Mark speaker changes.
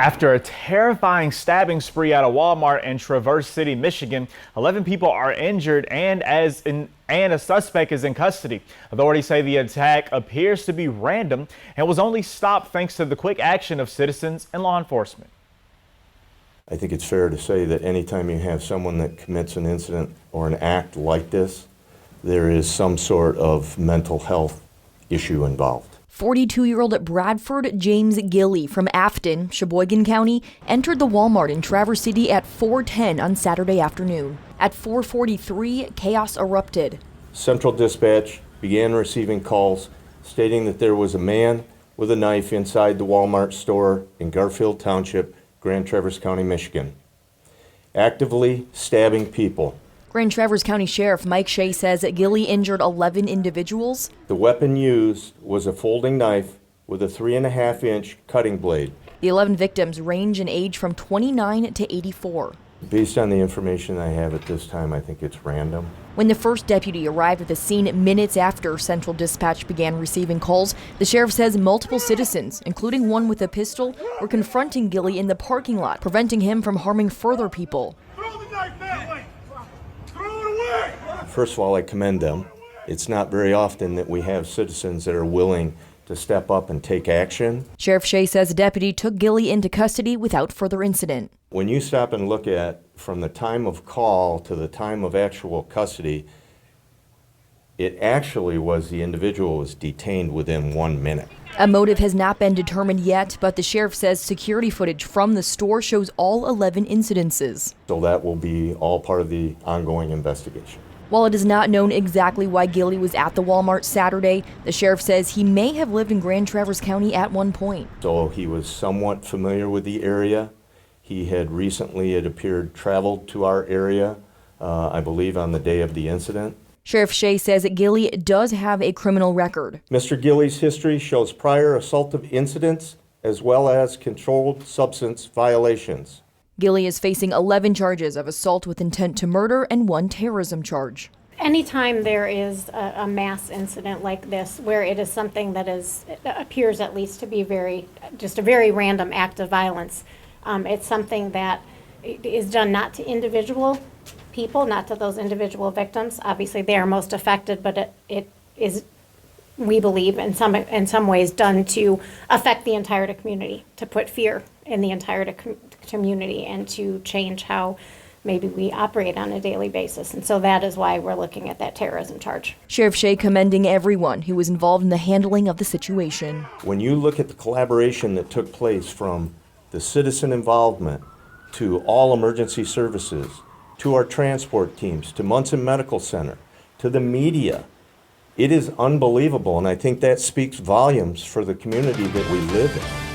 Speaker 1: After a terrifying stabbing spree at a Walmart in Traverse City, Michigan, 11 people are injured and a suspect is in custody. Authorities say the attack appears to be random and was only stopped thanks to the quick action of citizens and law enforcement.
Speaker 2: I think it's fair to say that anytime you have someone that commits an incident or an act like this, there is some sort of mental health issue involved.
Speaker 3: 42-year-old Bradford James Gilley from Afton, Sheboygan County, entered the Walmart in Traverse City at 4:10 on Saturday afternoon. At 4:43, chaos erupted.
Speaker 2: Central Dispatch began receiving calls stating that there was a man with a knife inside the Walmart store in Garfield Township, Grand Traverse County, Michigan, actively stabbing people.
Speaker 3: Grand Traverse County Sheriff Mike Shea says that Gilley injured 11 individuals.
Speaker 2: The weapon used was a folding knife with a 3.5-inch cutting blade.
Speaker 3: The 11 victims range in age from 29 to 84.
Speaker 2: Based on the information I have at this time, I think it's random.
Speaker 3: When the first deputy arrived at the scene minutes after Central Dispatch began receiving calls, the sheriff says multiple citizens, including one with a pistol, were confronting Gilley in the parking lot, preventing him from harming further people.
Speaker 4: Throw the knife that way! Throw it away!
Speaker 2: First of all, I commend them. It's not very often that we have citizens that are willing to step up and take action.
Speaker 3: Sheriff Shea says the deputy took Gilley into custody without further incident.
Speaker 2: When you stop and look at from the time of call to the time of actual custody, it actually was the individual was detained within 1 minute.
Speaker 3: A motive has not been determined yet, but the sheriff says security footage from the store shows all 11 incidences.
Speaker 2: So that will be all part of the ongoing investigation.
Speaker 3: While it is not known exactly why Gilley was at the Walmart Saturday, the sheriff says he may have lived in Grand Traverse County at one point.
Speaker 2: So he was somewhat familiar with the area. He had recently, it appeared, traveled to our area, I believe on the day of the incident.
Speaker 3: Sheriff Shea says that Gilley does have a criminal record.
Speaker 2: Mr. Gilley's history shows prior assaultive incidents as well as controlled substance violations.
Speaker 3: Gilley is facing 11 charges of assault with intent to murder and 1 terrorism charge.
Speaker 5: Anytime there is a mass incident like this, where it is something that appears at least to be just a very random act of violence, it's something that is done not to individual people, not to those individual victims. Obviously, they are most affected, but it is, we believe, in some ways done to affect the entire community, to put fear in the entire community and to change how maybe we operate on a daily basis. And so that is why we're looking at that terrorism charge.
Speaker 3: Sheriff Shea commending everyone who was involved in the handling of the situation.
Speaker 2: When you look at the collaboration that took place from the citizen involvement to all emergency services, to our transport teams, to Munson Medical Center, to the media, it is unbelievable. And I think that speaks volumes for the community that we live in.